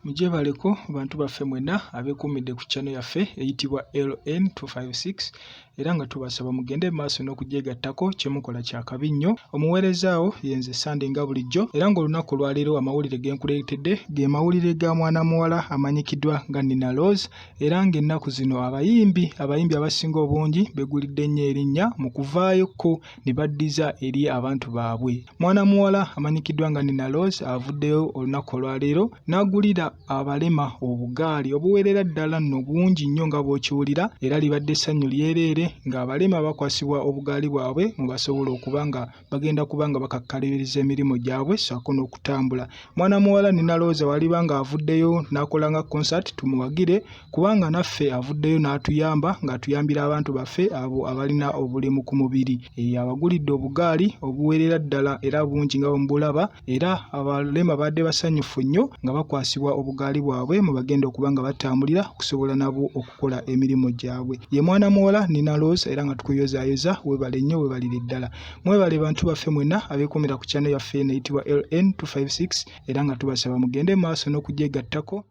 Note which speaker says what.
Speaker 1: Mujebaleko bantu baffe mwena abeekuumidde ku channel yaffe eyitibwa LN256 era nga tubasaba mugende maaso n'okugyegattako kyemukola kya kabi nnyo. Omuweereza awo yenze Sunday nga bulijjo era ng'olunaku olwaleero amawulire ge nkuleetedde ge mawulire ga mwana muwala amanyikiddwa nga Nina Rose era ng'ennaku zino abayimbi abasinga obungi begulidde nnyo erinnya mu kuvaayoko ne baddiza eri abantu baabwe. Mwana muwala amanyikiddwa nga Nina Rose avuddeyo olunaku olwaleero n'agulira abalema obugaali obuweerera ddala nno bungi nnyo nga bw'okiwulira era libadde essanyu lyereere ng'abalema bakwasibwa obugaali bwabwe mu basobola okuba nga bagenda kuba nga bakakkaliriza emirimu gyabwe ssaako n'okutambula. Mwana muwala Nina Rose waliba nga avuddeyo n'akola nga concert tumuwagire kubanga naffe avuddeyo n'atuyamba ng'atuyambira abantu baffe abo abalina obulemu ku mubiri. Abagulidde obugaali obuweerera ddala era bungi nga bwemubulaba era abalema badde basanyufu nnyo nga bakwasibwa obugaali bwabwe mu bagenda okuba nga batambulira okusobola nabo okukola emirimu gyabwe. Ye mwana muwala Nina Rose era nga tukuyozaayoza weebale nnyo weebalire ddala. Mwebale bantu baffe mwenna abeekuumira ku channel yaffe eno eyitibwa LN256 era nga tubasaba mugende maaso n'okugyegattako.